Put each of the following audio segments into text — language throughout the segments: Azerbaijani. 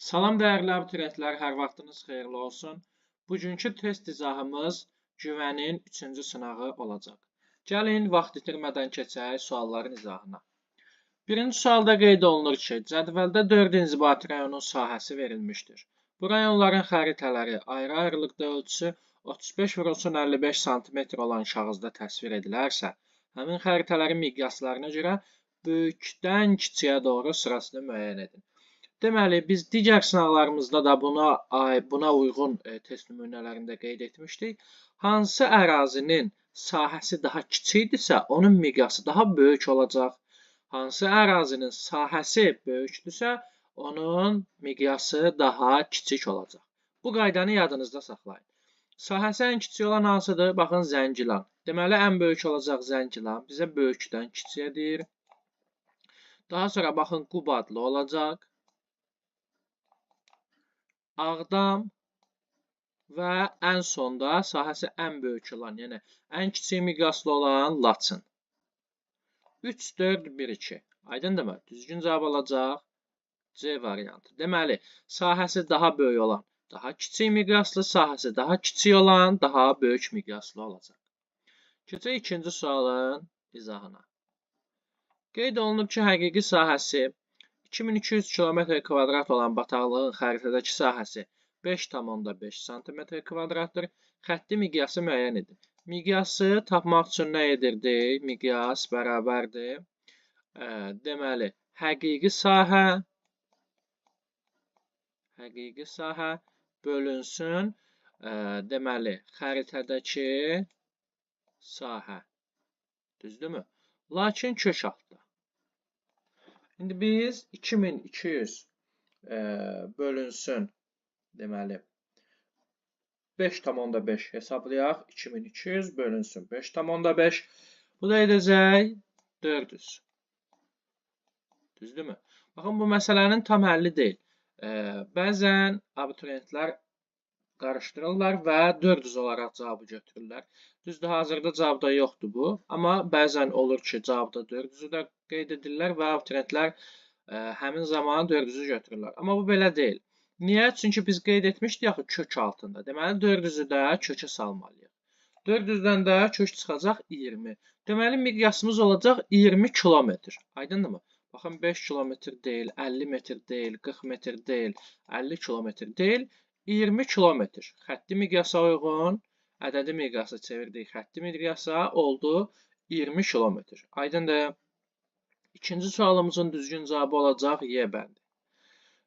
Salam dəyərli abituriyentlər, hər vaxtınız xeyirli olsun. Bugünkü test izahımız güvənin 3-cü sınağı olacaq. Gəlin, vaxt itirmədən keçək sualların izahına. Birinci sualda qeyd olunur ki, cədvəldə 4 inzibati rayonun sahəsi verilmişdir. Bu rayonların xəritələri ayrı-ayrılıqda ölçüsü 35x55 sm olan kağızda təsvir edilərsə, həmin xəritələrin miqyaslarına görə böyükdən kiçiyə doğru sırasını müəyyən edin. Deməli, biz digər sınaqlarımızda da buna uyğun test nümunələrində qeyd etmişdik. Hansı ərazinin sahəsi daha kiçikdirsə, onun miqyası daha böyük olacaq. Hansı ərazinin sahəsi böyükdürsə, onun miqyası daha kiçik olacaq. Bu qaydanı yadınızda saxlayın. Sahəsi ən kiçik olan hansıdır? Baxın, Zəngilan. Deməli, ən böyük olacaq Zəngilan. Bizə böyükdən kiçiyə deyir. Daha sonra baxın, Qubadlı olacaq. Ağdam və ən sonda sahəsi ən böyük olan, yəni ən kiçik miqyaslı olan Laçın. 3, 4, 1, 2. Aydındırmı? Düzgün cavab olacaq C variantı. Deməli, sahəsi daha böyük olan, daha kiçik miqyaslı, sahəsi daha kiçik olan, daha böyük miqyaslı olacaq. Keçək ikinci sualın izahına. Qeyd olunub ki, həqiqi sahəsi 2200 km² olan bataqlığın xəritədəki sahəsi 5,5 sm²-dır. Xətti miqyası müəyyən edin. Miqyası tapmaq üçün nə edirdik? Miqyas bərabərdir. Deməli, həqiqi sahə bölünsün, deməli, xəritədəki sahə. Düzdürmü? Lakin kök altda. İndi biz 2200 bölünsün, deməli, 5,5 hesablayaq. 2200 bölünsün 5,5. Bu da edəcək 400. Düzdürmü? Baxın, bu məsələnin tam həlli deyil. Bəzən abituriyentlər qarışdırırlar və 400 olaraq cavabı götürürlər. Düzdür, hazırda cavabda yoxdur bu. Amma bəzən olur ki, cavabda 400-ü də qeyd edirlər və abituriyentlər həmin zaman 400-ü götürürlər. Amma bu belə deyil. Niyə? Çünki biz qeyd etmişdik axı kök altında. Deməli, 400-ü də kökə salmalıyıq. 400-dən də kök çıxacaq 20. Deməli, miqyasımız olacaq 20 kilometr. Aydındırmı? Baxın, 5 kilometr deyil, 50 metr deyil, 40 metr deyil, 50 kilometr deyil. 20 kilometr. Xətti miqyasa uyğun, ədədi miqyasa çevirdik. Xətti miqyasa oldu 20 kilometr. Aydındır. İkinci sualımızın düzgün cavabı olacaq Y bəndi.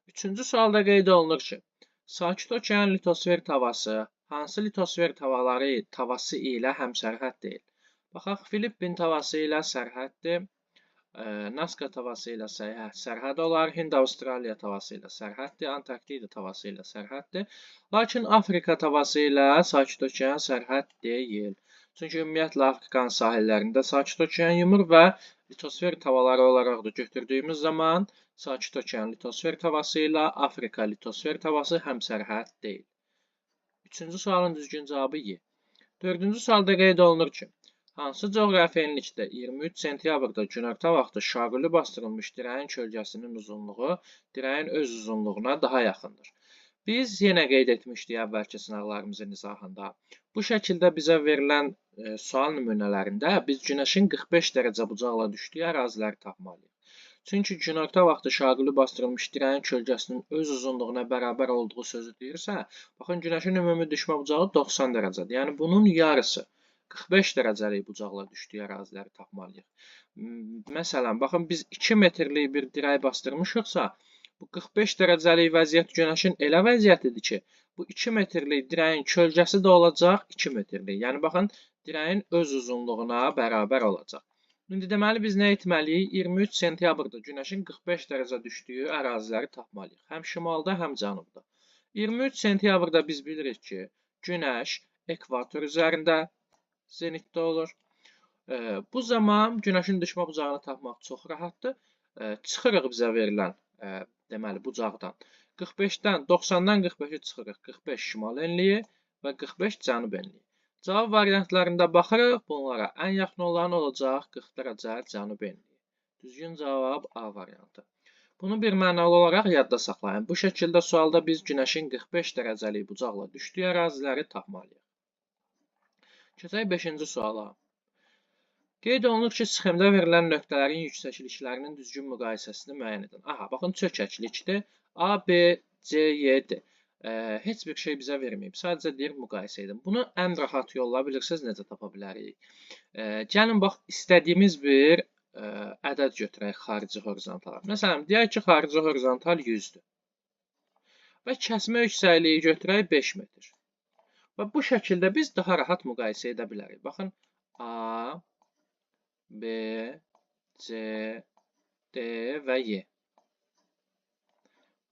Üçüncü sualda qeyd olunur ki, Sakit Okean litosfer tavası hansı litosfer tavası ilə həmsərhəd deyil? Baxaq, Filippin tavası ilə sərhəddir. Nazca tavası ilə sərhəd olar, Hind-Avstraliya tavası ilə sərhəddir, Antarktida tavası ilə sərhəddir. Lakin Afrika tavası ilə Sakit Okean sərhəd deyil. Çünki ümumiyyətlə Afrikanın sahillərində Sakit Okean yumur və litosfer tavaları olaraq da götürdüyümüz zaman Sakit Okean litosfer tavası ilə Afrika litosfer tavası həmsərhəd deyil. Üçüncü sualın düzgün cavabı Y. Dördüncü sualda qeyd olunur ki, hansı coğrafi enlikdə 23 sentyabrda günorta vaxtı şaquli bastırılmış dirəyin kölgəsinin uzunluğu dirəyin öz uzunluğuna daha yaxındır? Biz yenə qeyd etmişdik əvvəlki sınaqlarımızın izahında. Bu şəkildə bizə verilən sual nümunələrində biz günəşin 45 dərəcə bucaqla düşdüyü əraziləri tapmalıyıq. Çünki günorta vaxtı şaquli bastırılmış dirəyin kölgəsinin öz uzunluğuna bərabər olduğu sözü deyirsə, baxın, günəşin ümumi düşmə bucağı 90 dərəcədir. Yəni, bunun yarısı 45 dərəcəlik bucaqla düşdüyü əraziləri tapmalıyıq. Məsələn, baxın, biz 2 metrlik bir dirək bastırmışıqsa, bu 45 dərəcəlik vəziyyət günəşin elə vəziyyətidir ki, bu 2 metrlik dirəyin kölgəsi də olacaq 2 metrlik. Yəni, baxın, dirəyin öz uzunluğuna bərabər olacaq. İndi deməli, biz nə etməliyik? 23 sentyabrda günəşin 45 dərəcə düşdüyü əraziləri tapmalıyıq. Həm şimalda, həm cənubda. 23 sentyabrda biz bilirik ki, günəş ekvator üzərində zenitdə olur. Bu zaman günəşin düşmə bucağını tapmaq çox rahatdır. Çıxırıq bizə verilən deməli bucaqdan. 45-dən 90-dan 45-i çıxırıq. 45 şimal enliyi və 45 cənub enliyi. Cavab variantlarında baxırıq. Bunlara ən yaxın olan olacaq 40 dərəcə cənub enliyi. Düzgün cavab A variantı. Bunu bir mənalı olaraq yadda saxlayın. Bu şəkildə sualda biz günəşin 45 dərəcəlik bucaqla düşdüyü əraziləri tapmalıyıq. Keçək 5-ci suala. Qeyd olunur ki, sxemdə verilən nöqtələrin yüksəkliklərinin düzgün müqayisəsini müəyyən edin. Aha, baxın çökəklikdir. A, B, C, Y, D. Heç bir şey bizə verməyib. Sadəcə deyir müqayisə edin. Bunu ən rahat yolla bilirsiniz necə tapa bilərik. Gəlin bax istədiyimiz bir ədəd götürək xarici horizontala. Məsələn, deyək ki, xarici horizontal 100-dür. Və kəsmə yüksəkliyi götürək 5 metr. Və bu şəkildə biz daha rahat müqayisə edə bilərik. Baxın, A, B, C, D və Y.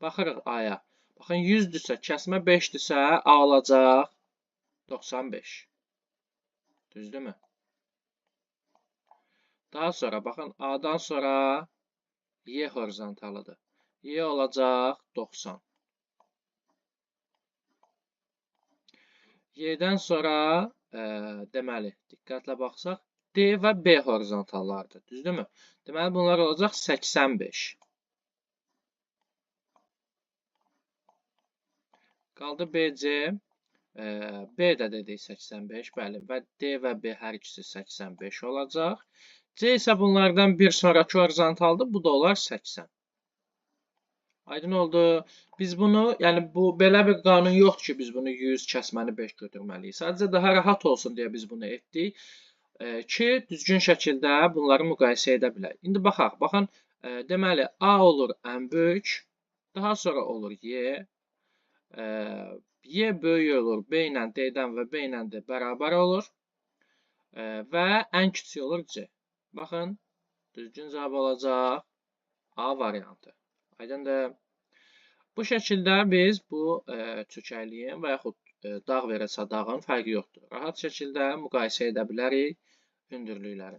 Baxırıq A-ya. Baxın, 100-dürsə, kəsmə 5-dürsə, A olacaq 95. Düzdürmü? Daha sonra, baxın, A-dan sonra Y horizontalıdır. Y olacaq 90. Y-dən sonra, deməli, diqqətlə baxsaq, D və B horizontallardır. Düzdürmü? Deməli, bunlar olacaq 85. Qaldı BC. B də dedik 85, bəli. Və D və B hər ikisi 85 olacaq. C isə bunlardan bir sonraki horizontaldır. Bu da olar 80. Aydın oldu. Biz bunu, yəni belə bir qanun yoxdur ki, biz bunu 100 kəsməni 5 götürməliyik. Sadəcə daha rahat olsun deyə biz bunu etdik ki, düzgün şəkildə bunları müqayisə edə bilək. İndi baxaq. Baxın, deməli A olur ən böyük, daha sonra olur Y. Y böyük olur B ilə D-dən və B ilə D bərabər olur və ən kiçik olur C. Baxın, düzgün cavab olacaq A variantı. Aydındır. Bu şəkildə biz bu çökəkliyin və yaxud dağ verilsə dağın fərqi yoxdur. Rahat şəkildə müqayisə edə bilərik hündürlükləri.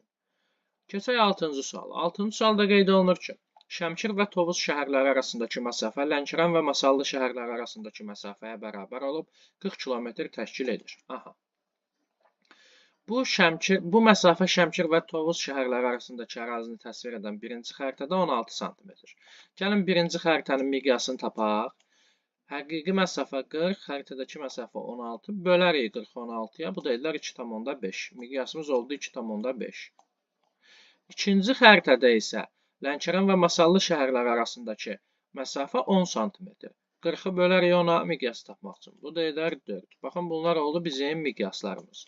Keçək 6-cı sual. 6-cı sualda qeyd olunur ki, Şəmkir və Tovuz şəhərləri arasındakı məsafə Lənkəran və Masallı şəhərləri arasındakı məsafəyə bərabər olub 40 km təşkil edir. Aha. Bu məsafə Şəmkir və Tovuz şəhərləri arasındakı ərazini təsvir edən birinci xəritədə 16 sm. Gəlin birinci xəritənin miqyasını tapaq. Həqiqi məsafə 40, xəritədəki məsafə 16. Bölərik 40-ı 16-ya. Bu da edirlər 2,5. Miqyasımız oldu 2,5. İkinci xəritədə isə Lənkəran və Masallı şəhərləri arasındakı məsafə 10 sm. 40-ı bölərik 10-a miqyas tapmaq üçün. Bu da edər 4. Baxın, bunlar oldu bizim miqyaslarımız.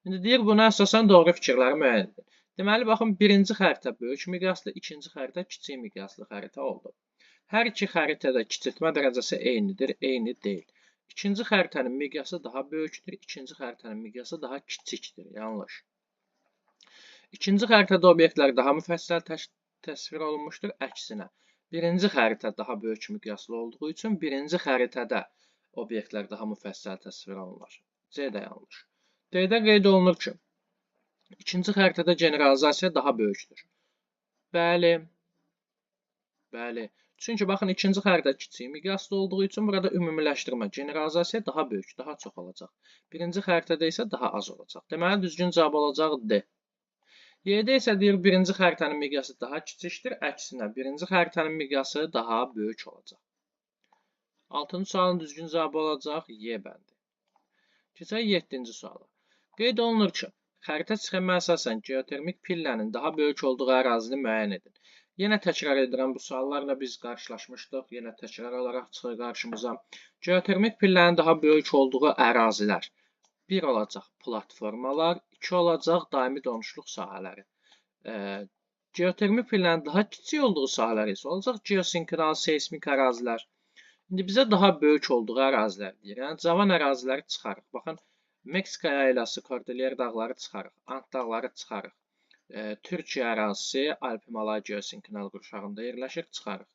İndi deyir, buna əsasən doğru fikirləri müəyyən edin. Deməli, baxın, birinci xəritə böyük miqyaslı, ikinci xəritə kiçik miqyaslı xəritə oldu. Hər iki xəritədə kiçiltmə dərəcəsi eynidir, eyni deyil. İkinci xəritənin miqyası daha böyükdür, ikinci xəritənin miqyası daha kiçikdir. Yanlış. İkinci xəritədə obyektlər daha müfəssəl təsvir olunmuşdur, əksinə. Birinci xəritə daha böyük miqyaslı olduğu üçün birinci xəritədə obyektlər daha müfəssəl təsvir olunur. C də yanlış. D-də qeyd olunur ki, ikinci xəritədə generalizasiya daha böyükdür. Bəli. Bəli. Çünki baxın, ikinci xəritə kiçik miqyaslı olduğu üçün burada ümumiləşdirmə, generalizasiya daha böyük, daha çox olacaq. Birinci xəritədə isə daha az olacaq. Deməli, düzgün cavab olacaq D. Y-də isə deyir, birinci xəritənin miqyası daha kiçikdir, əksinə, birinci xəritənin miqyası daha böyük olacaq. 6-cı sualın düzgün cavabı olacaq Y bəndi. Keçək 7-ci suala. Qeyd olunur ki, xəritə sxemə əsasən geotermik pillənin daha böyük olduğu ərazini müəyyən edin. Yenə təkrar edirəm, bu suallarla biz qarşılaşmışdıq. Yenə təkrar olaraq çıxır qarşımıza. Geotermik pillənin daha böyük olduğu ərazilər. 1 olacaq platformalar, 2 olacaq daimi donuşluq sahələri. Geotermik pillənin daha kiçik olduğu sahələr isə olacaq geosinkronal seismik ərazilər. İndi bizə daha böyük olduğu ərazilər deyir. Yəni, cavan əraziləri çıxarıq. Baxın, Meksika yayılası, Kordilyer dağları çıxarıq, Ant dağları çıxarıq. Türkiyə ərazisi Alp-Himalay geosinkronal qurşağında yerləşir, çıxarıq.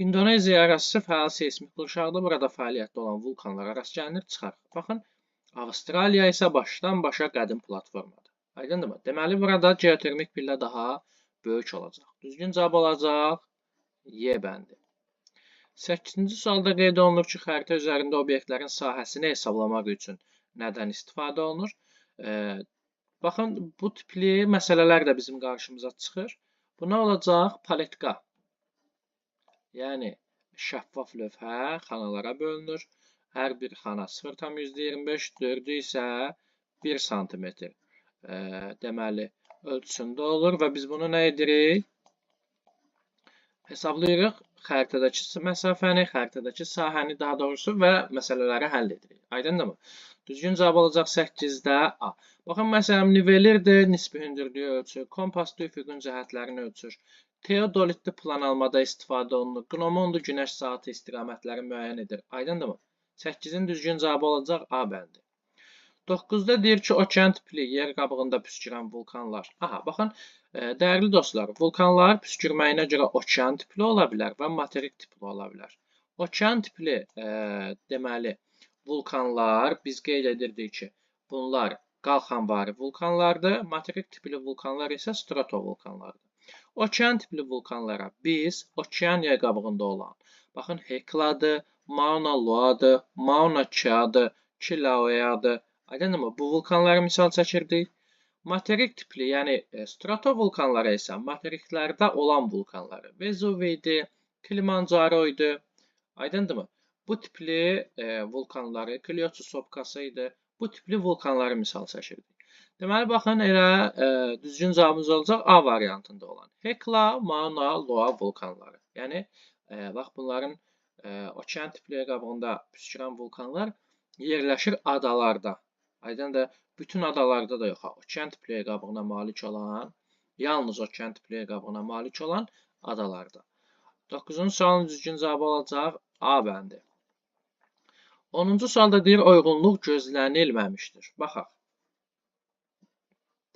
İndoneziya ərazisi fəal seismik qurşaqda, burada fəaliyyətdə olan vulkanlara rast gəlinir, çıxarıq. Baxın, Avstraliya isə başdan başa qədim platformadır. Aydındırmı? Deməli, burada geotermik pillə daha böyük olacaq. Düzgün cavab olacaq Y bəndi. 8-ci sualda qeyd olunur ki, xəritə üzərində obyektlərin sahəsini hesablamaq üçün nədən istifadə olunur? Baxın, bu tipli məsələlər də bizim qarşımıza çıxır. Bu nə olacaq? Paletka. Yəni şəffaf lövhə xanalara bölünür. Hər bir xana 0,25, 4-ü isə 1 sm deməli ölçüsündə olur və biz bunu nə edirik? Hesablayırıq xəritədəki məsafəni, xəritədəki sahəni daha doğrusu və məsələləri həll edirik. Aydındırmı? Düzgün cavab olacaq 8-də A. Baxın, məsələn, nivelirdir, nisbi hündürlüyü ölçür, kompaslı üfüqün cəhətlərini ölçür. Teodolitli plan almada istifadə olunur. Qnomondu günəş saatı istiqamətləri müəyyən edir. Aydındırmı? 8-in düzgün cavabı olacaq A bəndi. 9-da deyir ki, okean tipli yer qabığında püskürən vulkanlar. Aha, baxın, dəyərli dostlar, vulkanlar püskürməyinə görə okean tipli ola bilər və materik tipli ola bilər. Okean tipli deməli vulkanlar biz qeyd edirdik ki, bunlar qalxanvari vulkanlardır. Materik tipli vulkanlar isə stratovulkanlardır. Okean tipli vulkanlara biz okeaniya qabığında olan, baxın, Hekladır, Mauna Loadır, Mauna Keadır, Kilaueadır. Aydınmı? Bu vulkanlara misal çəkirdik. Materik tipli, yəni stratovulkanlara isə materiklərdə olan vulkanları. Vezuvidir, Kilimancaroydu. Aydındırmı? Bu tipli vulkanları, Kliyoçu Sopkası idi. Bu tipli vulkanları misal çəkirdik. Deməli, baxın, elə düzgün cavabımız olacaq A variantında olan. Hekla, Mauna, Loa vulkanları. Yəni, bax, bunların okean tipli qabığında püskürən vulkanlar yerləşir adalarda. Aydındır, bütün adalarda da yox. Okean tipli qabığına malik olan, yalnız okean tipli qabığına malik olan adalarda. 9-cu sualın düzgün cavabı olacaq A bəndi. 10-cu sualda deyir, uyğunluq gözlənilməmişdir. Baxaq.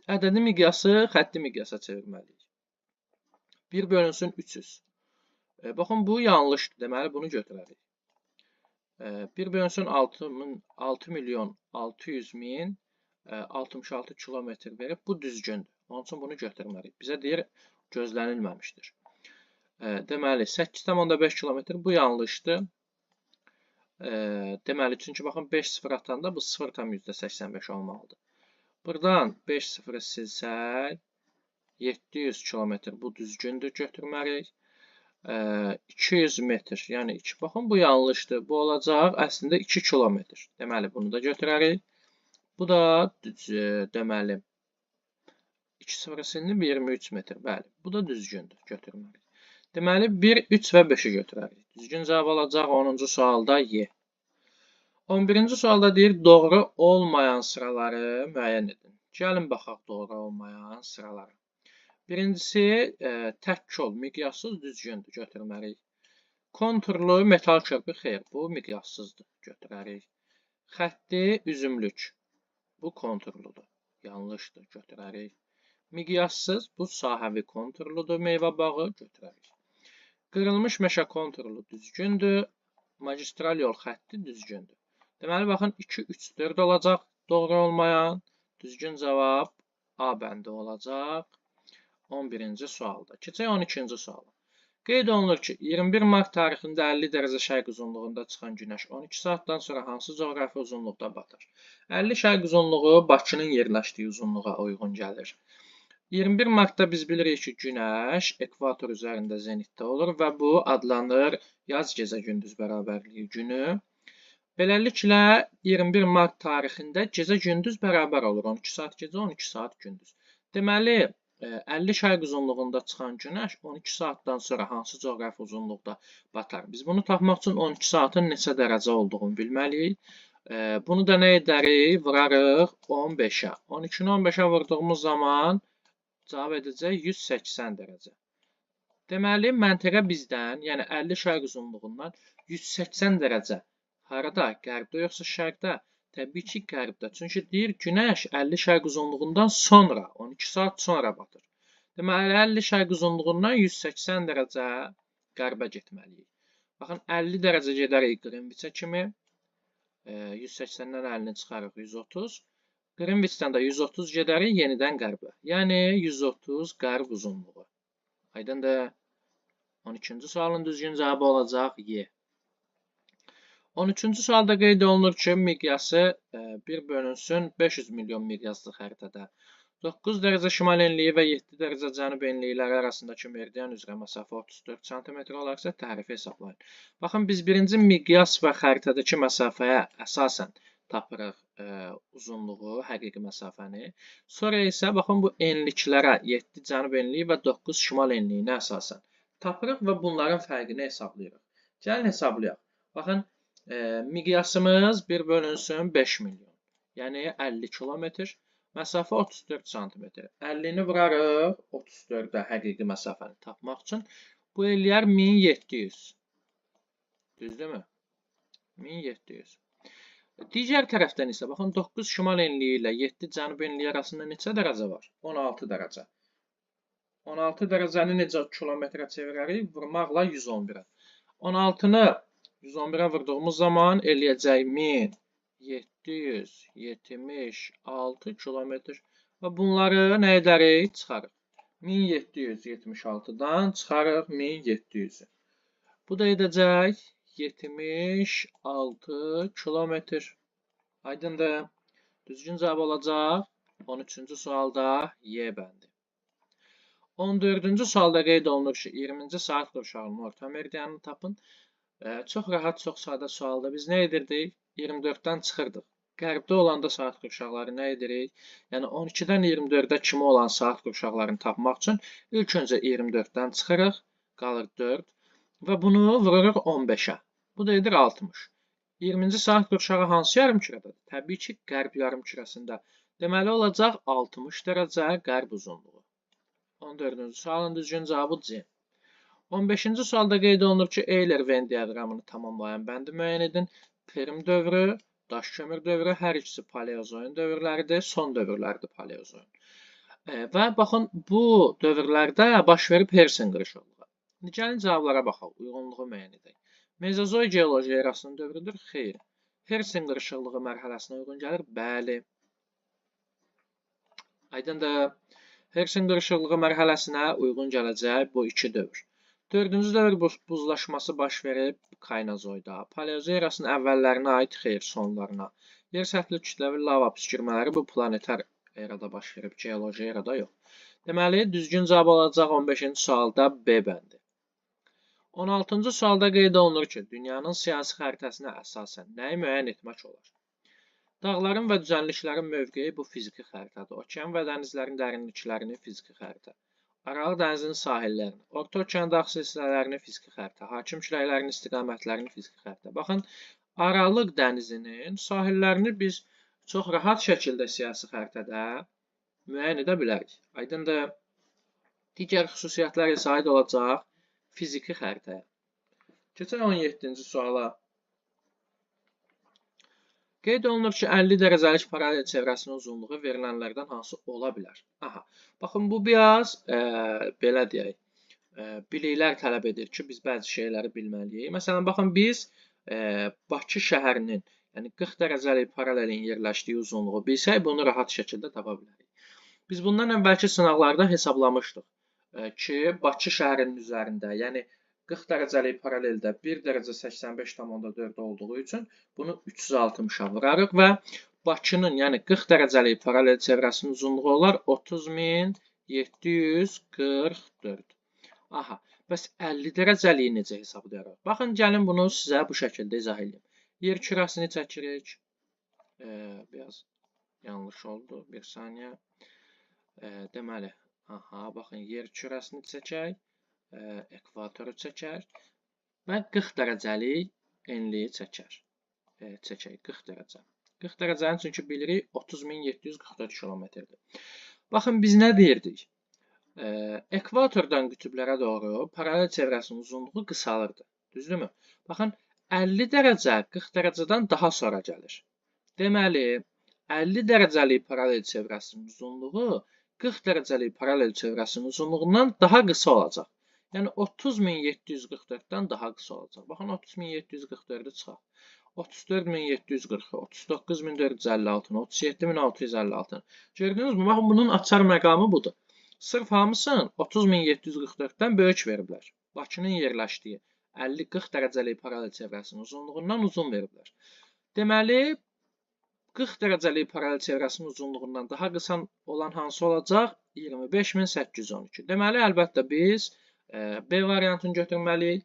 Ədədi miqyası xətti miqyasa çevirməliyik. 1 bölünsün 300. Baxın, bu yanlışdır. Deməli, bunu götürərik. 1 bölünsün 6 milyon 600 min 66 kilometr verib. Bu düzgündür. Onun üçün bunu götürməliyik. Bizə deyir, gözlənilməmişdir. Deməli, 8,5 kilometr bu yanlışdır. Deməli, çünki baxın, 5 sıfır atanda bu 0,85 olmalıdır. Buradan 5 sıfırı silsək, 700 kilometr bu düzgündür, götürməliyik. 200 metr, yəni 2. Baxın, bu yanlışdır. Bu olacaq əslində 2 kilometr. Deməli, bunu da götürərik. Bu da deməli 2 sıfır silinib 23 metr. Bəli, bu da düzgündür, götürməliyik. Deməli, 1, 3 və 5-i götürərik. Düzgün cavab olacaq 10-cu sualda Y. 11-ci sualda deyir, doğru olmayan sıraları müəyyən edin. Gəlin, baxaq doğru olmayan sıralara. Birincisi, tək kol, miqyassız düzgündür, götürməliyik. Konturlu metal körpü, xeyr, bu miqyassızdır, götürərik. Xətti, üzümlük, bu konturludur, yanlışdır, götürərik. Miqyassız, bu sahəvi konturludur, meyvə bağı, götürərik. Qırılmış meşə konturlu düzgündür, magistral yol xətti düzgündür. Deməli, baxın, 2, 3, 4 olacaq, doğru olmayan, düzgün cavab A bəndi olacaq 11-ci sualda. Keçək 12-ci suala. Qeyd olunur ki, 21 mart tarixində 50 dərəcə şərq uzunluğunda çıxan günəş 12 saatdan sonra hansı coğrafi uzunluqda batar? 50 şərq uzunluğu Bakının yerləşdiyi uzunluğa uyğun gəlir. 21 martda biz bilirik ki, günəş ekvator üzərində zenitdə olur və bu adlanır yaz gecə gündüz bərabərliyi günü. Beləliklə, 21 mart tarixində gecə-gündüz bərabər olur. 12 saat gecə, 12 saat gündüz. Deməli, 50 şərq uzunluğunda çıxan günəş 12 saatdan sonra hansı coğrafi uzunluqda batar? Biz bunu tapmaq üçün 12 saatın neçə dərəcə olduğunu bilməliyik. Bunu da nə edərik? Vurarıq 15-ə. 12-ni 15-ə vurduğumuz zaman cavab edəcək 180 dərəcə. Deməli, məntəqə bizdən, yəni 50 şərq uzunluğundan 180 dərəcə harada? Qərbdə yoxsa şərqdə? Təbii ki, qərbdə. Çünki deyir, günəş 50 şərq uzunluğundan sonra, 12 saat sonra batır. Deməli, 50 şərq uzunluğundan 180 dərəcə qərbə getməliyik. Baxın, 50 dərəcə gedərik Qrinviçə kimi. 180-dən 50-ni çıxarıq 130. Qrinviçdən də 130 gedərik yenidən qərbə. Yəni, 130 qərb uzunluğu. Aydındır. 12-ci sualın düzgün cavabı olacaq Y. 13-cü sualda qeyd olunur ki, miqyası 1 bölünsün 500 milyon miqyaslı xəritədə 9 dərəcə şimal enliyi və 7 dərəcə cənub enlikləri arasındakı meridian üzrə məsafə 34 sm olarsa tərifi hesablayın. Baxın, biz birinci miqyas və xəritədəki məsafəyə əsasən tapırıq uzunluğu, həqiqi məsafəni. Sonra isə baxın, bu enliklərə 7 cənub enliyi və 9 şimal enliyinə əsasən tapırıq və bunların fərqini hesablayırıq. Gəlin hesablayaq. Baxın, miqyasımız 1 bölünsün 5 milyon, yəni 50 kilometr. Məsafə 34 sm. 50-ni vurarıq 34-ə həqiqi məsafəni tapmaq üçün. Bu eləyər 1700. Düzdürmü? 1700. Digər tərəfdən isə baxın 9 şimal enliyi ilə 7 cənub enliyi arasında neçə dərəcə var? 16 dərəcə. 16 dərəcəni necə kilometrə çevirərik? Vurmaqla 111-ə. 16-nı 111-ə vurduğumuz zaman eləyəcək 1776 kilometr və bunları nə edərik? Çıxarıq. 1776-dan çıxarıq 1700-ü. Bu da edəcək 76 kilometr. Aydındır. Düzgün cavab olacaq 13-cü sualda Y bəndi. 14-cü sualda qeyd olunur ki, 20-ci saat qurşağının orta meridianını tapın. Çox rahat, çox sadə sualda biz nə edirdik? 24-dən çıxırdıq. Qərbdə olanda saat qurşaqları nə edirik? Yəni 12-dən 24-ə kimi olan saat qurşaqlarını tapmaq üçün ilk öncə 24-dən çıxırıq, qalır 4 və bunu vururuq 15-ə. Bu da edir 60. 20-ci saat qurşağı hansı yarımkürədir? Təbii ki, qərb yarımkürəsində. Deməli olacaq 60 dərəcə qərb uzunluğu. 14-cü sualın düzgün cavabı C. 15-ci sualda qeyd olunur ki, Euler-Venn diaqramını tamamlayan bəndi müəyyən edin. Perm dövrü, daş kömür dövrü, hər ikisi paleozoin dövrləridir, son dövrlərdir paleozoin. Və baxın, bu dövrlərdə baş verib Hersen qırışıqlığı. Gəlin cavablara baxaq, uyğunluğu müəyyən edək. Mezozoy geoloji erasının dövrüdür? Xeyr. Hersen qırışıqlığı mərhələsinə uyğun gəlir? Bəli. Aydındır. Hersen qırışıqlığı mərhələsinə uyğun gələcək bu iki dövr. 4-cü dövr buzlaşması baş verib Kaynozoyda. Paleozoy erasının əvvəllərinə aid, xeyr, sonlarına. Yer səthli kütləvi lava püskürmələri bu planetar erada baş verib, geoloji erada yox. Deməli, düzgün cavab olacaq 15-ci sualda B bəndi. 16-cı sualda qeyd olunur ki, dünyanın siyasi xəritəsinə əsasən nəyi müəyyən etmək olar? Dağların və düzənliklərin mövqeyi bu fiziki xəritədir. Okean və dənizlərin dərinliklərinin fiziki xəritə. Aralıq dənizinin sahillərini, Orta Okean dağ silsilələrinin fiziki xəritə, hakim küləklərin istiqamətlərinin fiziki xəritə. Baxın, Aralıq dənizinin sahillərini biz çox rahat şəkildə siyasi xəritədə müəyyən edə bilərik. Aydındır. Digər xüsusiyyətlər isə aid olacaq fiziki xəritəyə. Keçək 17-ci suala. Qeyd olunur ki, 50 dərəcəlik paralel çevrəsinin uzunluğu verilənlərdən hansı ola bilər? Aha, baxın, bu biraz belə deyək, biliklər tələb edir ki, biz bəzi şeyləri bilməliyik. Məsələn, baxın, biz Bakı şəhərinin, yəni 40 dərəcəlik paralelin yerləşdiyi uzunluğu bilsək, bunu rahat şəkildə tapa bilərik. Biz bundan əvvəlki sınaqlarda hesablamışdıq ki, Bakı şəhərinin üzərində, yəni 40 dərəcəlik paraleldə 1 dərəcə 85,4 olduğu üçün bunu 360-a vurarıq və Bakının, yəni 40 dərəcəlik paralel çevrəsinin uzunluğu olar 30.744. Aha, bəs 50 dərəcəliyi necə hesablayarıq? Baxın, gəlin bunu sizə bu şəkildə izah edeyim. Yer kürəsini çəkirik. Biraz yanlış oldu. Bir saniyə. Deməli, aha, baxın, yer kürəsini çəkək. Ekvatoru çəkər və 40 dərəcəlik enliyi çəkək 40 dərəcə. 40 dərəcəni çünki bilirik 30.744 kilometrdir. Baxın, biz nə deyirdik? Ekvatordan qütblərə doğru paralel çevrəsinin uzunluğu qısalırdı. Düzdürmü? Baxın, 50 dərəcə 40 dərəcədən daha sonra gəlir. Deməli, 50 dərəcəlik paralel çevrəsinin uzunluğu 40 dərəcəlik paralel çevrəsinin uzunluğundan daha qısa olacaq. Yəni 30.744-dən daha qısa olacaq. Baxın, 30.744-ü çıxaq. 34.740, 39.456, 37.656. Gördünüz mü? Baxın, bunun açar məqamı budur. Sırf hamısını 30.744-dən böyük veriblər. Bakının yerləşdiyi 50-40 dərəcəlik paralel çevrəsinin uzunluğundan uzun veriblər. Deməli, 40 dərəcəlik paralel çevrəsinin uzunluğundan daha qısa olan hansı olacaq? 25812. Deməli, əlbəttə biz B variantını götürməliyik.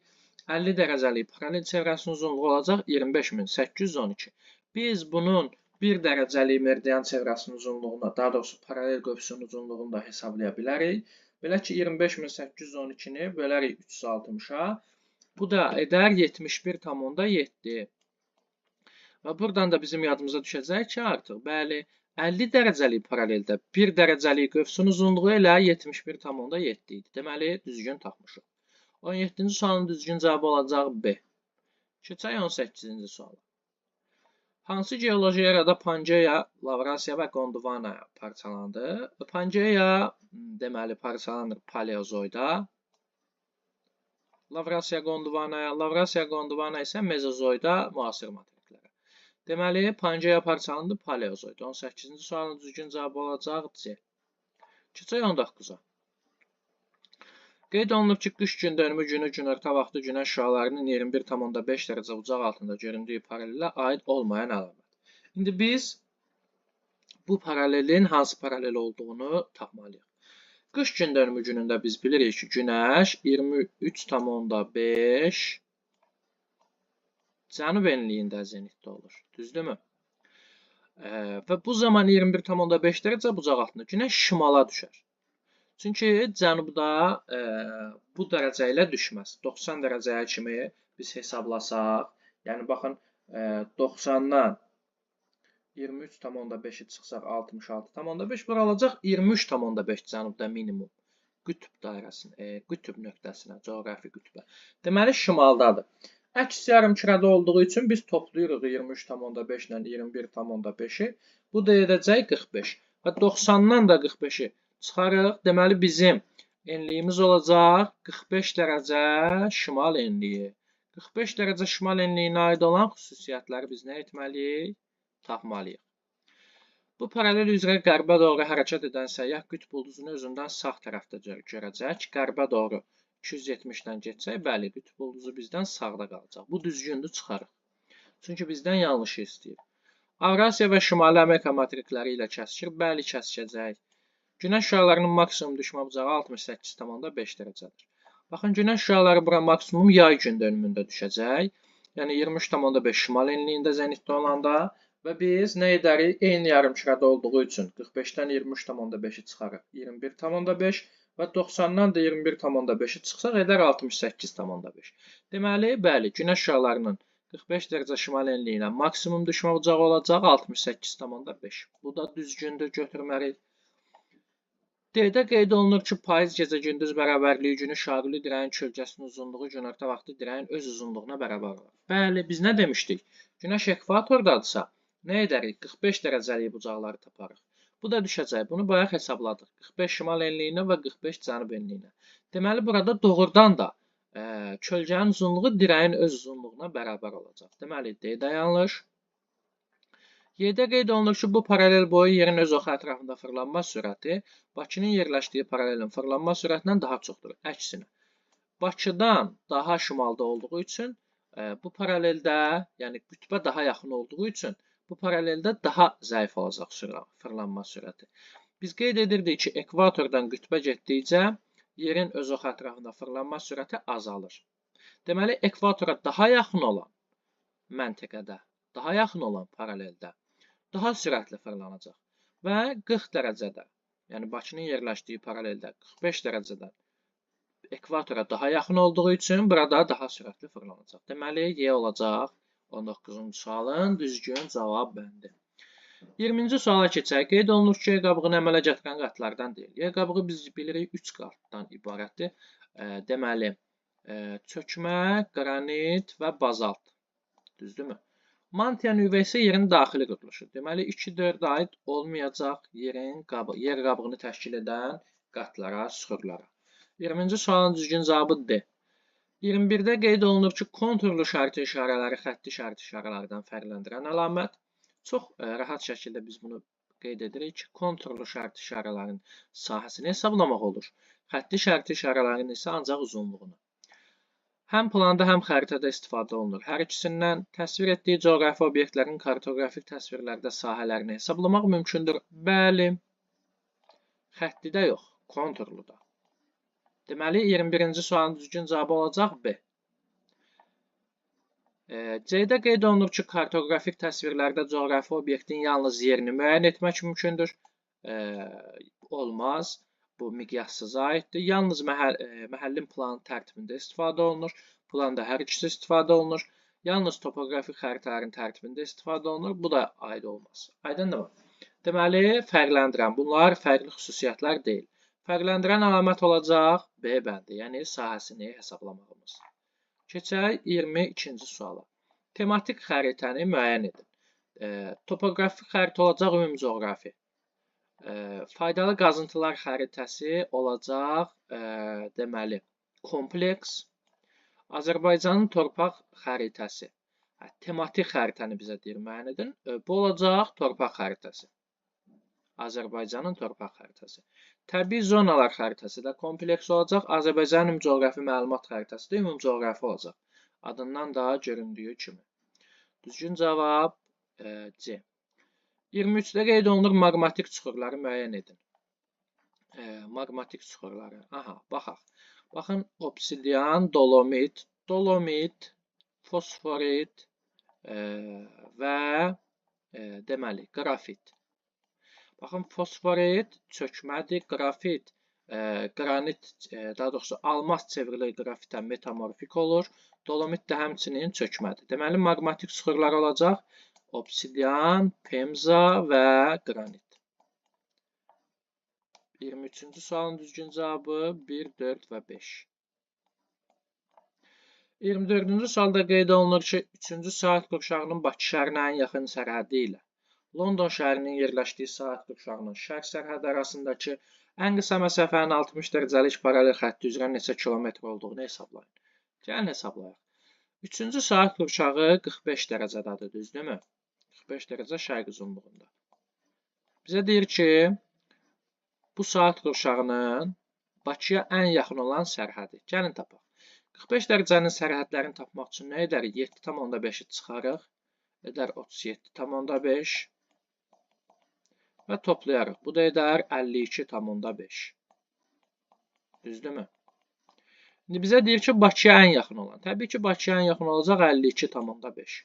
50 dərəcəlik paralel çevrəsinin uzunluğu olacaq 25812. Biz bunun 1 dərəcəlik meridian çevrəsinin uzunluğuna, daha doğrusu paralel qövsünün uzunluğunu da hesablaya bilərik. Belə ki, 25812-ni bölərik 360-a. Bu da edər 71,7. Və buradan da bizim yadımıza düşəcək ki, artıq, bəli, 50 dərəcəlik paraleldə 1 dərəcəlik qövsün uzunluğu elə 71,7 idi. Deməli, düzgün tapmışıq. 17-ci sualın düzgün cavabı olacaq B. Keçək 18-ci suala. Hansı geoloji erada Pangeya, Lavrasiya və Gondvanaya parçalandı? Pangeya, deməli, parçalanır Paleozoyda. Lavrasiya, Gondvana isə Mezozoyda müasir materiklərə. Deməli, Pangeya parçalandı Paleozoyda. 18-ci sualın düzgün cavabı olacaq C. Keçək 19-a. Qeyd olunub ki, qış gündönümü günü günorta vaxtı günəş şüalarının 21,5 dərəcə bucaq altında göründüyü paralelə aid olmayan əlamət. İndi biz bu paralelin hansı paralel olduğunu tapmalıyıq. Qış gündönümü günündə biz bilirik ki, günəş 23,5 cənub enliyində zenitdə olur. Düzdürmü? Və bu zaman 21,5 dərəcə bucaq altında günəş şimala düşər. Çünki cənubda bu dərəcə ilə düşməz. 90 dərəcəyə kimi biz hesablasaq, yəni baxın 90-dan 23,5-i çıxsaq 66,5 bura alacaq 23,5 cənubda minimum qütb dairəsində, qütb nöqtəsinə, coğrafi qütbə. Deməli şimaldadır. Əks yarımkürədə olduğu üçün biz toplayırıq 23,5 ilə 21,5-i. Bu da edəcək 45. Və 90-dan da 45-i çıxarıq. Deməli bizim enliyimiz olacaq 45 dərəcə şimal enliyi. 45 dərəcə şimal enliyinə aid olan xüsusiyyətləri biz nə etməliyik? Tapmalıyıq. Bu paralel üzrə qərbə doğru hərəkət edən səyyah qütb ulduzunu özündən sağ tərəfdə görəcək. Qərbə doğru 270-dən getsək, bəli, qütb ulduzu bizdən sağda qalacaq. Bu düzgündür, çıxarıq. Çünki bizdən yanlışı istəyir. Avrasiya və Şimali Amerika materikləri ilə kəsişir. Bəli, kəsişəcək. Günəş şüalarının maksimum düşmə bucağı 68,5 dərəcədir. Baxın, günəş şüaları bura maksimum yay gündönümündə düşəcək. Yəni 23,5 şimal enliyində zenitdə olanda və biz nə edərik? Eyni yarımkürədə olduğu üçün 45-dən 23,5-i çıxarıq 21,5 və 90-dan da 21,5-i çıxsaq edər 68,5. Deməli, bəli, günəş şüalarının 45 dərəcə şimal enliyinə maksimum düşmə bucağı olacaq 68,5. Bu da düzgündür, götürməliyik. D-də qeyd olunur ki, payız gecə-gündüz bərabərliyi günü şaquli dirəyin kölgəsinin uzunluğu günorta vaxtı dirəyin öz uzunluğuna bərabər olur. Bəli, biz nə demişdik? Günəş ekvatordadırsa, nə edərik? 45 dərəcəlik bucaqları taparıq. Bu da düşəcək. Bunu bayaq hesabladıq. 45 şimal enliyinə və 45 cənub enliyinə. Deməli, burada doğrudan da kölgənin uzunluğu dirəyin öz uzunluğuna bərabər olacaq. Deməli, D-də yanlış. Y-də qeyd olunur ki, bu paralel boyu yerin öz oxu ətrafında fırlanma sürəti Bakının yerləşdiyi paralelin fırlanma sürətindən daha çoxdur. Əksinə, Bakıdan daha şimalda olduğu üçün bu paraleldə, yəni qütbə daha yaxın olduğu üçün bu paraleldə daha zəif olacaq fırlanma sürəti. Biz qeyd edirdik ki, ekvatordan qütbə getdikcə yerin öz oxu ətrafında fırlanma sürəti azalır. Deməli, ekvatora daha yaxın olan məntəqədə, daha yaxın olan paraleldə daha sürətli fırlanacaq və 40 dərəcədə, yəni Bakının yerləşdiyi paraleldə 45 dərəcədən ekvatora daha yaxın olduğu üçün burada daha sürətli fırlanacaq. Deməli, Y olacaq 19-cu sualın düzgün cavab bəndi. 20-ci suala keçək. Qeyd olunur ki, Y qabığını əmələ gətirən qatlardan deyil. Y qabığı biz bilirik 3 qatdan ibarətdir. Deməli, çökmə, qranit və bazalt. Düzdürmü? Mantia nüvə isə yerin daxili quruluşu. Deməli, 2-4 aid olmayacaq yer qabığını təşkil edən qatlara, süxurlara. 20-ci sualın düzgün cavabı D. 21-də qeyd olunur ki, konturlu şərti işarələri xətti şərti işarələrdən fərqləndirən əlamət. Çox rahat şəkildə biz bunu qeyd edirik ki, konturlu şərti işarələrin sahəsini hesablamaq olur. Xətti şərti işarələrin isə ancaq uzunluğunu. həm planda, həm xəritədə istifadə olunur. Hər ikisindən təsvir etdiyi coğrafi obyektlərin kartoqrafik təsvirlərdə sahələrini hesablamaq mümkündür. Bəli, xəttlidə yox, konturluda. Deməli, 21-ci sualın düzgün cavabı olacaq B. C-də qeyd olunur ki, kartoqrafik təsvirlərdə coğrafi obyektin yalnız yerini müəyyən etmək mümkündür. Olmaz. Bu miqyassıza aiddir. Yalnız məhəllin planı tərtibində istifadə olunur. Planda hər ikisi istifadə olunur. Yalnız topoqrafik xəritələrin tərtibində istifadə olunur. Bu da aid olmaz. Aydındır mı? Deməli, fərqləndirən. Bunlar fərqli xüsusiyyətlər deyil. Fərqləndirən əlamət olacaq B bəndi, yəni sahəsini hesablamağımız. Keçək 22-ci suala. Tematik xəritəni müəyyən edin. Topoqrafik xəritə olacaq ümumi coğrafi. Faydalı qazıntılar xəritəsi olacaq, deməli, kompleks. Azərbaycanın torpaq xəritəsi. Tematik xəritəni bizə deyir, müəyyən edin. Bu olacaq torpaq xəritəsi. Azərbaycanın torpaq xəritəsi. Təbii zonalar xəritəsi də kompleks olacaq. Azərbaycanın ümumi coğrafi məlumat xəritəsi də ümumi coğrafi olacaq. Adından da göründüyü kimi. Düzgün cavab C. 23-də qeyd olunur maqmatik çuxurları müəyyən edin. Maqmatik çuxurları. Aha, baxaq. Baxın, obsidian, dolomit, fosforit və deməli, qrafit. Baxın, fosforit çökmədir, qrafit, qranit, daha doğrusu almaz çevrilir qrafitə metamorfik olur. Dolomit də həmçinin çökmədir. Deməli, maqmatik çuxurlar olacaq. Obsidian, pemza və qranit. 23-cü sualın düzgün cavabı 1, 4 və 5. 24-cü sualda qeyd olunur ki, 3-cü saat qurşağının Bakı şəhərinə ən yaxın sərhədi ilə London şəhərinin yerləşdiyi saat qurşağının şərq sərhədi arasındakı ən qısa məsafənin 60 dərəcəlik paralel xətti üzrə neçə kilometr olduğunu hesablayın. Gəlin hesablayaq. 3-cü saat qurşağı 45 dərəcədədir, düzdürmü? 45 dərəcə şərq uzunluğunda. Bizə deyir ki, bu saat qurşağının Bakıya ən yaxın olan sərhədi. Gəlin tapaq. 45 dərəcənin sərhədlərini tapmaq üçün nə edərik? 7,5-i çıxarıq. Edər 37,5 və toplayarıq. Bu da edər 52,5. Düzdürmü? İndi bizə deyir ki, Bakıya ən yaxın olan. Təbii ki, Bakıya ən yaxın olacaq 52,5.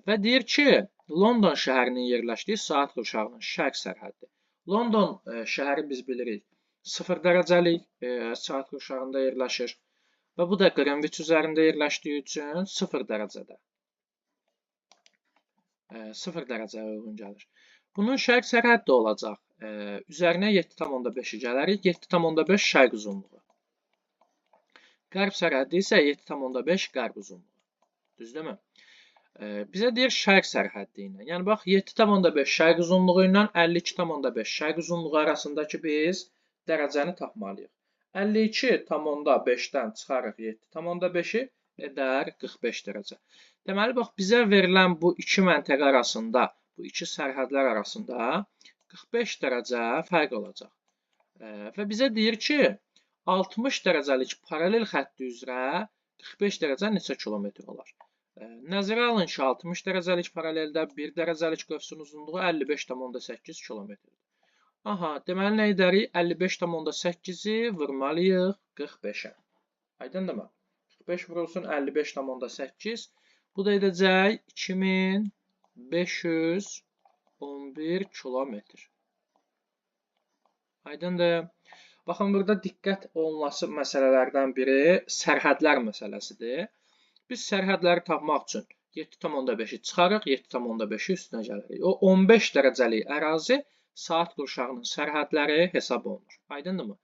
Və deyir ki, London şəhərinin yerləşdiyi saat qurşağının şərq sərhəddi. London şəhəri biz bilirik 0 dərəcəlik saat qurşağında yerləşir və bu da Greenwich üzərində yerləşdiyi üçün 0 dərəcədə. 0 dərəcəyə uyğun gəlir. Bunun şərq sərhəddi olacaq. Üzərinə 7,5-i gələrik. 7,5 şərq uzunluğu. Qərb sərhəddi isə 7,5 qərb uzunluğu. Düzdürmü? Bizə deyir şərq sərhəddi ilə. Yəni, bax, 7,5 şərq uzunluğu ilə 52,5 şərq uzunluğu arasındakı biz dərəcəni tapmalıyıq. 52,5-dən çıxarıq 7,5-i edər 45 dərəcə. Deməli, bax, bizə verilən bu iki məntəqə arasında, bu iki sərhədlər arasında 45 dərəcə fərq olacaq. Və bizə deyir ki, 60 dərəcəlik paralel xətti üzrə 45 dərəcə neçə kilometr olar? Nəzərə alın ki, 60 dərəcəlik paraleldə 1 dərəcəlik qövsün uzunluğu 55,8 kilometrdir. Aha, deməli nə edərik? 55,8-i vurmalıyıq 45-ə. Aydındırmı? 45 vurulsun 55,8. Bu da edəcək 2511 kilometr. Aydındır. Baxın, burada diqqət olunması məsələlərdən biri sərhədlər məsələsidir. Biz sərhədləri tapmaq üçün 7,5-i çıxarıq, 7,5-i üstünə gəlirik. O 15 dərəcəlik ərazi saat qurşağının sərhədləri hesab olunur. Aydındırmı?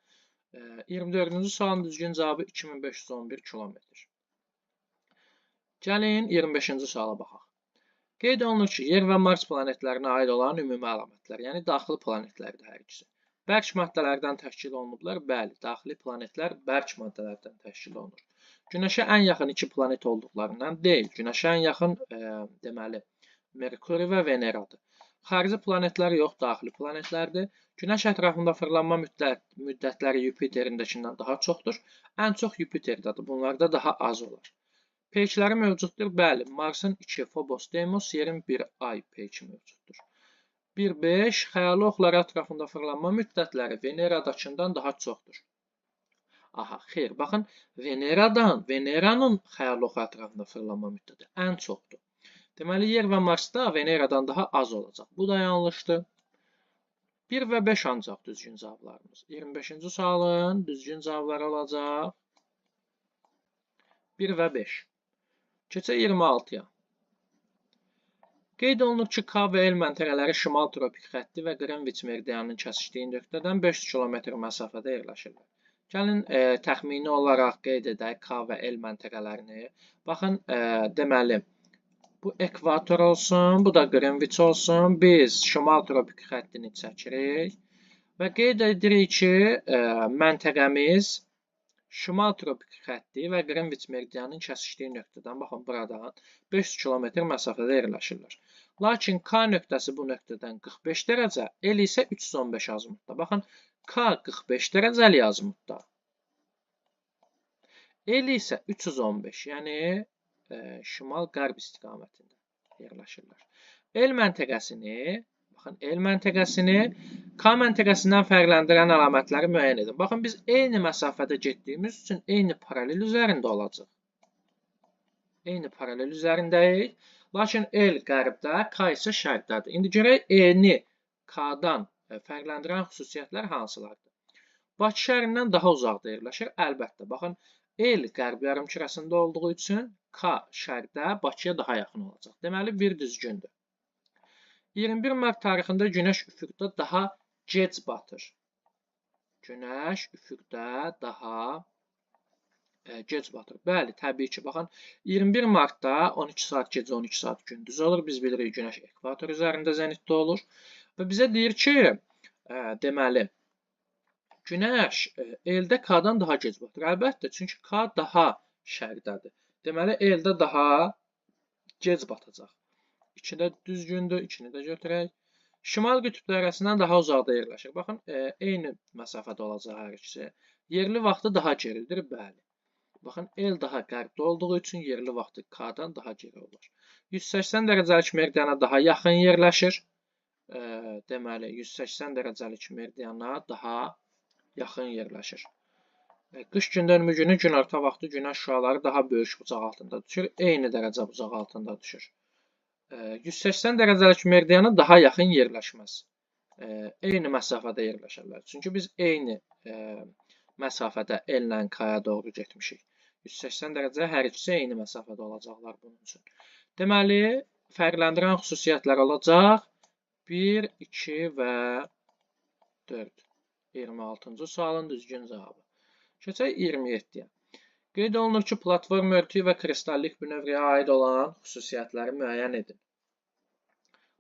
24-cü sualın düzgün cavabı 2511 kilometr. Gəlin 25-ci suala baxaq. Qeyd olunur ki, Yer və Mars planetlərinə aid olan ümumi əlamətlər, yəni daxili planetlərdir hər ikisi. Bərk maddələrdən təşkil olunublar. Bəli, daxili planetlər bərk maddələrdən təşkil olunur. Günəşə ən yaxın iki planet olduqlarından deyil. Günəşə ən yaxın, deməli, Merkuri və Veneradır. Xarici planetlər yox, daxili planetlərdir. Günəş ətrafında fırlanma müddətləri Yupiterindekindən daha çoxdur. Ən çox Yupiterdədir. Bunlarda daha az olur. Peykləri mövcuddur. Bəli, Marsın 2, Phobos, Deimos, yerin 1 ay peyki mövcuddur. 1.5. Xəyali oxlar ətrafında fırlanma müddətləri Veneradakından daha çoxdur. Aha, xeyr. Baxın, Veneranın xəyali oxu ətrafında fırlanma müddəti ən çoxdur. Deməli, yer və Marsda Veneradan daha az olacaq. Bu da yanlışdır. 1 və 5 ancaq düzgün cavablarımız. 25-ci sualın düzgün cavabları olacaq. 1 və 5. Keçək 26-ya. Qeyd olunur ki, K və L məntəqələri şimal tropik xətti və Qrenviç meridianının kəsişdiyi nöqtədən 500 km məsafədə yerləşirlər. Gəlin, təxmini olaraq qeyd edək K və L məntəqələrini. Baxın, deməli, bu ekvator olsun, bu da Qrenviç olsun. Biz şimal tropik xəttini çəkirik və qeyd edirik ki, məntəqəmiz şimal tropik xətti və Qrenviç meridianının kəsişdiyi nöqtədən, baxın, buradan 500 km məsafədə yerləşirlər. Lakin K nöqtəsi bu nöqtədən 45 dərəcə, L isə 315 azimutda. Baxın, K 45 dərəcəli azimutda, L isə 315, yəni şimal-qərb istiqamətində yerləşirlər. L məntəqəsini, baxın, L məntəqəsini K məntəqəsindən fərqləndirən əlamətləri müəyyən edin. Baxın, biz eyni məsafədə getdiyimiz üçün eyni paralel üzərində olacaq. Eyni paralel üzərindəyik. Lakin L qərbdə, K isə şərqdədir. İndi görək, E-ni K-dan fərqləndirən xüsusiyyətlər hansılardır? Bakı şəhərindən daha uzaqda yerləşir. Əlbəttə, baxın, L qərb yarımkürəsində olduğu üçün K şərqdə Bakıya daha yaxın olacaq. Deməli, bir düzgündür. 21 mart tarixində Günəş üfüqdə daha gec batır. Günəş üfüqdə daha gec batır. Bəli, təbii ki, baxın, 21 martda 12 saat gecə, 12 saat gündüz olur. Biz bilirik, Günəş ekvator üzərində zenitdə olur. Və bizə deyir ki, deməli, Günəş L-də K-dan daha gec batır. Əlbəttə, çünki K daha şərqdədir. Deməli, L-də daha gec batacaq. 2-də düzgündür, 2-ni də götürək. Şimal qütbləri arasından daha uzaqda yerləşir. Baxın, eyni məsafədə olacaq hər ikisi. Yerli vaxtı daha geridir, bəli. Baxın, L daha qərbdə olduğu üçün yerli vaxtı K-dan daha geri olur. 180 dərəcəlik meridiana daha yaxın yerləşir. Deməli, 180 dərəcəlik meridiana daha yaxın yerləşir. Qış gündönümü günü günorta vaxtı günəş şüaları daha böyük bucaq altında düşür. Eyni dərəcə bucaq altında düşür. 180 dərəcəlik meridiana daha yaxın yerləşməz. Eyni məsafədə yerləşərlər. Çünki biz eyni məsafədə L-lə K-ya doğru getmişik. 180 dərəcə hər ikisi eyni məsafədə olacaqlar bunun üçün. Deməli, fərqləndirən xüsusiyyətlər olacaq 1, 2 və 4. 26-cı sualın düzgün cavabı. Keçək 27-yə. Qeyd olunur ki, platform örtüyü və kristallik bünövrəyə aid olan xüsusiyyətləri müəyyən edin.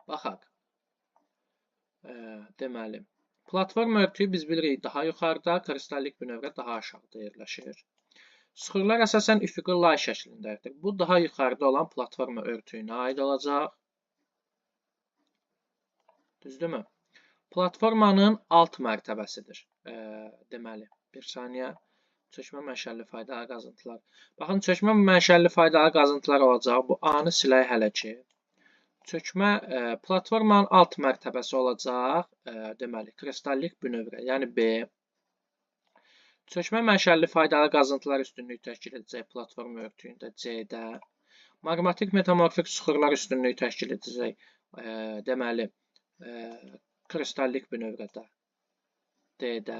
Baxaq. Deməli, platform örtüyü biz bilirik daha yuxarıda, kristallik bünövrə daha aşağıda yerləşir. Süxurlar əsasən üfüqi lay şəklindədir. Bu, daha yuxarıda olan platforma örtüyünə aid olacaq. Düzdürmü? Platformanın alt mərtəbəsidir. Deməli, bir saniyə. Çökmə mənşəlli faydalı qazıntılar. Baxın, çökmə mənşəlli faydalı qazıntılar olacaq. Bu A-nı silək hələ ki. Çökmə platformanın alt mərtəbəsi olacaq. Deməli, kristallik bünövrə, yəni B. Çökmə mənşəlli faydalı qazıntılar üstünlüyü təşkil edəcək platforma örtüyündə C-də. Maqmatik metamorfik süxurlar üstünlüyü təşkil edəcək. Deməli, kristallik bünövrədə D-də.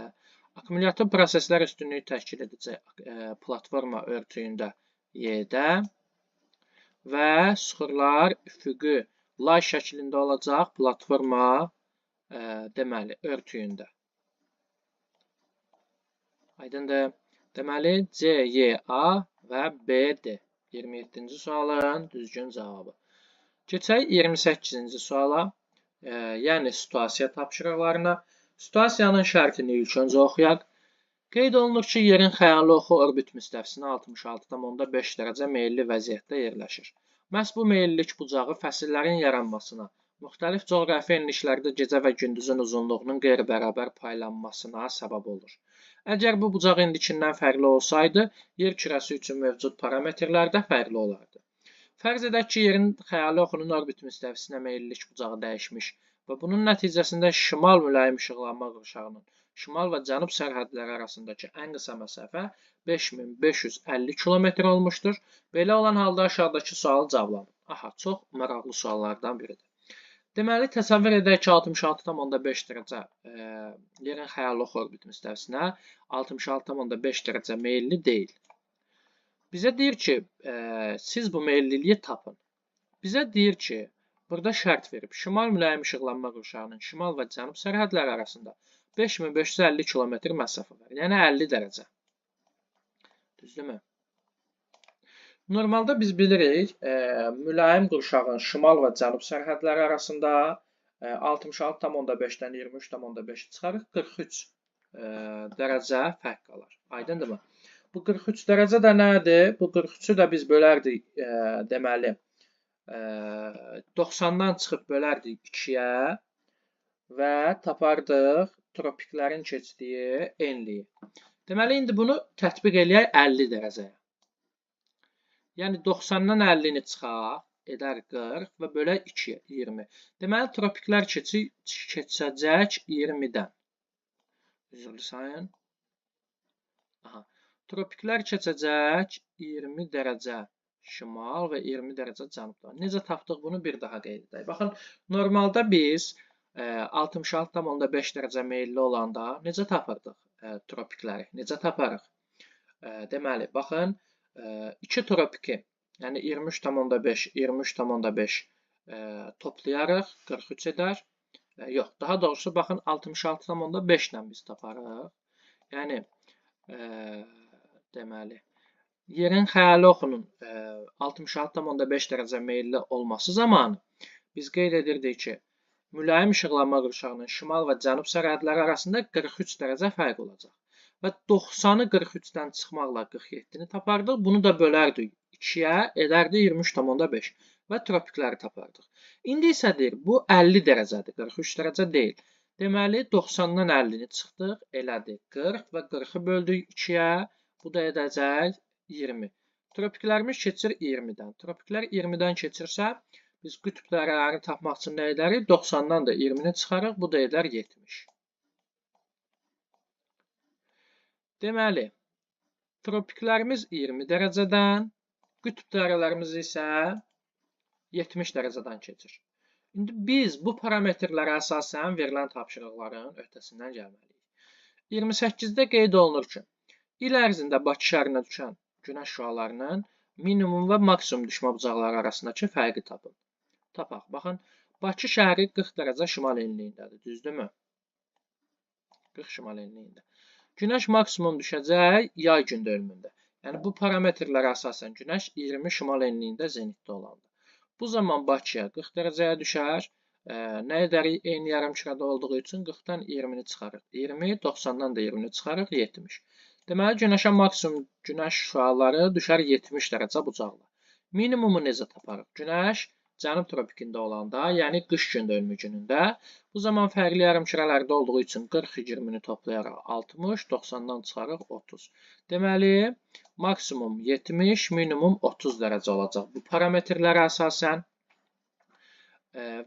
Akkumulyativ proseslər üstünlüyü təşkil edəcək platforma örtüyündə Y-də və süxurlar üfüqi lay şəklində olacaq platforma deməli örtüyündə. Aydındır. Deməli C, Y, A və B, D. 27-ci sualın düzgün cavabı. Keçək 28-ci suala, yəni situasiya tapşırıqlarına. Situasiyanın şərtini ilk öncə oxuyaq. Qeyd olunur ki, yerin xəyali oxu orbit müstəvisinə 66,5 dərəcə meyilli vəziyyətdə yerləşir. Məhz bu meyillilik bucağı fəsillərin yaranmasına müxtəlif coğrafi enliklərdə gecə və gündüzün uzunluğunun qeyri-bərabər paylanmasına səbəb olur. Əgər bu bucaq enlikindən fərqli olsaydı, yer kürəsi üçün mövcud parametrlər də fərqli olardı. Fərz edək ki, yerin xəyali oxunun orbit müstəvisinə meyillilik bucağı dəyişmiş və bunun nəticəsində şimal mülayim işıqlanma qurşağının şimal və cənub sərhədləri arasındakı ən qısa məsafə 5550 km olmuşdur. Belə olan halda aşağıdakı sualı cavablanın. Aha, çox maraqlı suallardan biridir. Deməli, təsəvvür edək ki, 66,5 dərəcə yerin xəyali ox orbit müstəvisinə 66,5 dərəcə meyilli deyil. Bizə deyir ki, siz bu meyilliliyi tapın. Bizə deyir ki, burada şərt verib, şimal mülayim işıqlanma qurşağının şimal və cənub sərhədləri arasında 5550 km məsafə var. Yəni 50 dərəcə. Düzdürmü? Normalda biz bilirik, mülayim qurşağın şimal və cənub sərhədləri arasında 66,5-dən 23,5 çıxarıq 43 dərəcə fərq qalar. Aydındırmı? Bu 43 dərəcə də nədir? Bu 43-ü də biz bölərdik, deməli, 90-dan çıxıb bölərdik 2-yə və tapardıq tropiklərin keçdiyi enliyi. Deməli, indi bunu tətbiq eləyək 50 dərəcəyə. Yəni 90-dan 50-ni çıxaq, edər 40 və bölək 2-yə, 20. Deməli, tropiklər keçəcək 20-dən. Üzrlü sayın. Aha. Tropiklər keçəcək 20 dərəcə şimal və 20 dərəcə cənubdan. Necə tapdıq bunu bir daha qeyd edək. Baxın, normalda biz 66,5 dərəcə meyilli olanda necə tapırdıq tropikləri? Necə taparıq? Deməli, baxın, 2 tropiki, yəni 23,5, 23,5 toplayarıq, 43 edər. Yox, daha doğrusu, baxın, 66,5 ilə biz taparıq. Yəni, deməli, yerin xəyali oxunun 66,5 dərəcə meyilli olması zamanı biz qeyd edirdik ki, mülayim işıqlanma qurşağının şimal və cənub sərhədləri arasında 43 dərəcə fərq olacaq. Və 90-ı 43-dən çıxmaqla 47-ni tapardıq. Bunu da bölərdik 2-yə, edərdi 23,5 və tropikləri tapardıq. İndi isə deyir, bu 50 dərəcədir, 43 dərəcə deyil. Deməli, 90-dan 50-ni çıxdıq, elədi 40 və 40-ı böldük 2-yə, bu da edəcək 20. Tropiklərimiz keçir 20-dən. Tropiklər 20-dən keçirsə, biz qütb dairələrini tapmaq üçün nə edərik? 90-dan da 20-ni çıxarıq, bu da edər 70. Deməli, tropiklərimiz 20 dərəcədən, qütb dairələrimiz isə 70 dərəcədən keçir. İndi biz bu parametrlərə əsasən verilən tapşırıqların öhdəsindən gəlməliyik. 28-də qeyd olunur ki, il ərzində Bakı şəhərinə düşən günəş şüalarının minimum və maksimum düşmə bucaqları arasındakı fərqi tapın. Tapaq. Baxın, Bakı şəhəri 40 dərəcə şimal enliyindədir, düzdürmü? 40 şimal enliyində. Günəş maksimum düşəcək yay gündölümündə. Yəni, bu parametrlərə əsasən günəş 20 şimal enliyində zenitdə olanda. Bu zaman Bakıya 40 dərəcəyə düşər. Nə edərik? Eyni yarımkürədə olduğu üçün 40-dan 20-ni çıxarıq. 20, 90-dan da 20-ni çıxarıq, 70. Deməli, günəşə maksimum günəş şüaları düşər 70 dərəcə bucaqla. Minimumu necə taparıq? Günəş cənub tropikində olanda, yəni qış gündölümü günündə, bu zaman fərqli yarımkürələrdə olduğu üçün 40-20-ni toplayaraq 60, 90-dan çıxarıq 30. Deməli, maksimum 70, minimum 30 dərəcə olacaq bu parametrlərə əsasən.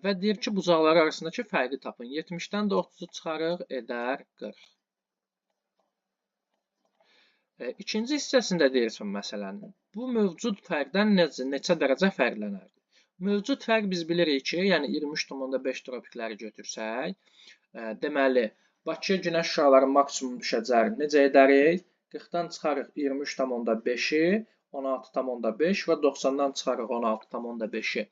Və deyir ki, bucaqlar arasındakı fərqi tapın. 70-dən də 30-u çıxarıq, edər 40. İkinci hissəsində deyirsən məsələnin. Bu mövcud fərqdən neçə dərəcə fərqlənərdir? Mövcud fərq biz bilirik ki, yəni 23,5 tropikləri götürsək, deməli, Bakıya günəş şüaları maksimum düşəcək. Necə edərik? 40-dan çıxarıq 23,5-i, 16,5 və 90-dan çıxarıq 16,5-i.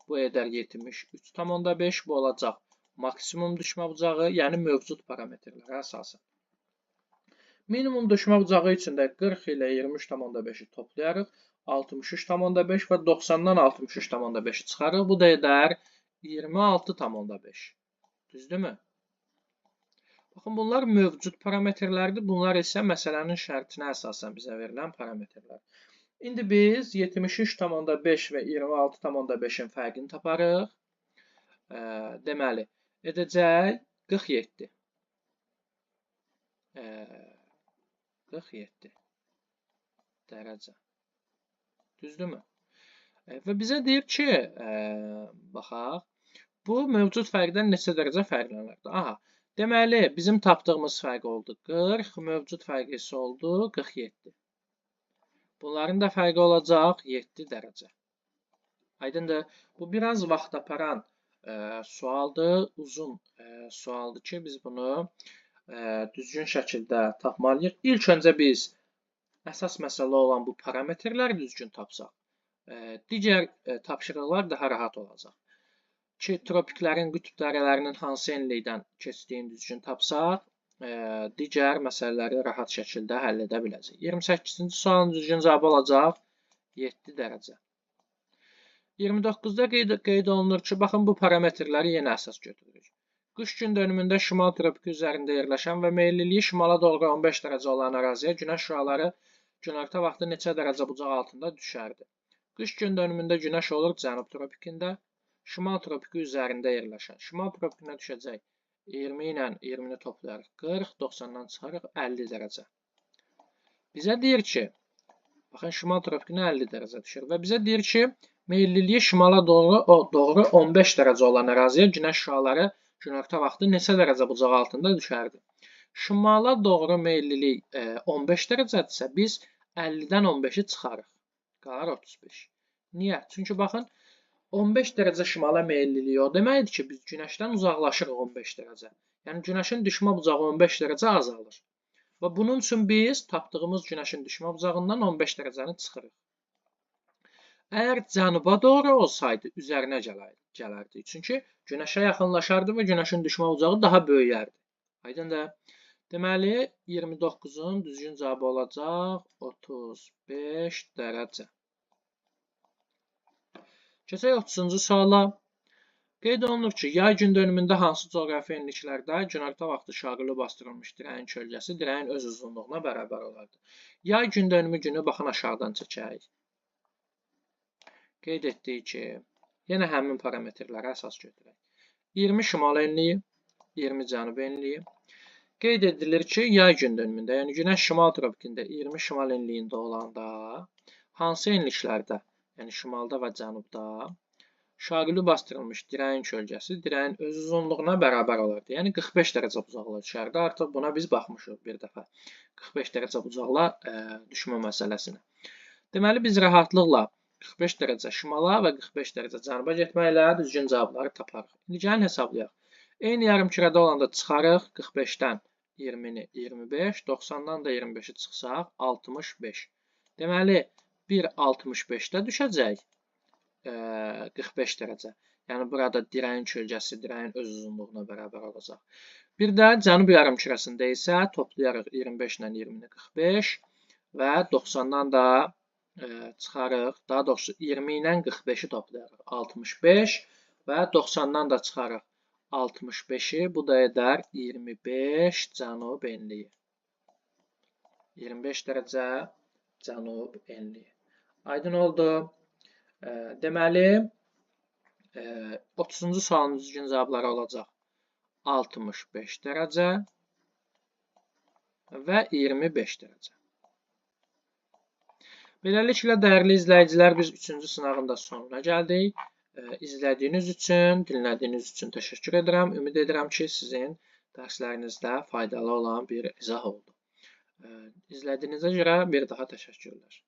Bu edər 73,5. Bu olacaq maksimum düşmə bucağı, yəni mövcud parametrlərə əsasən. Minimum düşmə bucağı üçün də 40 ilə 23,5-i toplayarıq. 63,5 və 90-dan 63,5 çıxarıq. Bu da edər 26,5. Düzdürmü? Baxın, bunlar mövcud parametrlərdir. Bunlar isə məsələnin şərtinə əsasən bizə verilən parametrlər. İndi biz 73,5 və 26,5-in fərqini taparıq. deməli, edəcək 47. 47 dərəcə. Düzdürmü? Və bizə deyir ki, baxaq, bu mövcud fərqdən neçə dərəcə fərqlənir? Aha, deməli, bizim tapdığımız fərq oldu 40, mövcud fərqi isə oldu 47. Bunların da fərqi olacaq 7 dərəcə. Aydındır, bu biraz vaxt aparan sualdır, uzun sualdır ki, biz bunu düzgün şəkildə tapmalıyıq. İlk öncə biz əsas məsələ olan bu parametrləri düzgün tapsaq, digər tapşırıqlar daha rahat olacaq. Ki, tropiklərin qütb dairələrinin hansı enlikdən keçdiyini düzgün tapsaq, digər məsələləri rahat şəkildə həll edə biləcək. 28-ci sualın düzgün cavabı olacaq 7 dərəcə. 29-da qeyd olunur ki, baxın bu parametrləri yenə əsas götürürük. Qış gün dönümündə şimal tropiki üzərində yerləşən və meylliliyi şimala doğru 15 dərəcə olan əraziyə günəş şüaları günorta vaxtı neçə dərəcə bucaq altında düşərdi? Qış gün dönümündə günəş olur cənub tropikində, şimal tropiki üzərində yerləşən. Şimal tropikinə düşəcək 20 ilə 20-ni toplayarıq 40, 90-dan çıxarıq 50 dərəcə. Bizə deyir ki, baxın şimal tropikinə 50 dərəcə düşür və bizə deyir ki, meylliliyi şimala doğru 15 dərəcə olan əraziyə günəş şüaları günorta vaxtı neçə dərəcə bucaq altında düşərdi? Şimala doğru meyillilik 15 dərəcədirsə, biz 50-dən 15-i çıxarıq. Qalar 35. Niyə? Çünki baxın, 15 dərəcə şimala meyilliliyi o deməkdir ki, biz günəşdən uzaqlaşırıq 15 dərəcə. Yəni, günəşin düşmə bucağı 15 dərəcə azalır. Və bunun üçün biz tapdığımız günəşin düşmə bucağından 15 dərəcəni çıxırıq. Əgər cənuba doğru olsaydı, üzərinə gələrdi. Çünki günəşə yaxınlaşardı və günəşin düşmə bucağı daha böyüyərdi. Aydındır. Deməli, 29-un düzgün cavabı olacaq 35 dərəcə. Keçək 30-cu suala. Qeyd olunur ki, yay gün dönümündə hansı coğrafi enliklərdə günorta vaxtı şaquli bastırılmış dirəyin kölgəsi dirəyin öz uzunluğuna bərabər olardı. Yay gün dönümü günü baxın aşağıdan çəkək. Qeyd etdik ki, yenə həmin parametrləri əsas götürək. 20 şimal enliyi, 20 cənub enliyi. Qeyd edilir ki, yay gün dönümündə, yəni günəş şimal tropikində 20 şimal enliyində olanda, hansı enliklərdə, yəni şimalda və cənubda, şaquli bastırılmış dirəyin kölgəsi dirəyin öz uzunluğuna bərabər olardı. Yəni 45 dərəcə bucaqla düşərdi. Artıq buna biz baxmışıq bir dəfə. 45 dərəcə bucaqla düşmə məsələsinə. Deməli, biz rahatlıqla 45 dərəcə şimala və 45 dərəcə cənuba getməklə düzgün cavabları taparıq. İndi gəlin hesablayaq. Eyni yarımkürədə olanda çıxarıq 45-dən 20-ni 25, 90-dan da 25-i çıxsaq 65. Deməli, 1,65-də düşəcək 45 dərəcə. Yəni, burada dirəyin kölgəsi dirəyin öz uzunluğuna bərabər olacaq. Bir də cənub yarımkürəsində isə toplayarıq 25 ilə 20-ni 45 və 90-dan da çıxarıq, daha doğrusu 20 ilə 45-i toplayarıq 65 və 90-dan da çıxarıq 65-i, bu da edər 25 cənub enliyi. 25 dərəcə cənub enliyi. Aydın oldu. Deməli, 30-cu sualın düzgün cavabları olacaq 65 dərəcə və 25 dərəcə. Beləliklə, dəyərli izləyicilər, biz 3-cü sınavın da sonuna gəldik. İzlədiyiniz üçün, dinlədiyiniz üçün təşəkkür edirəm. Ümid edirəm ki, sizin dərslərinizdə faydalı olan bir izah oldu. İzlədiyinizə görə bir daha təşəkkürlər.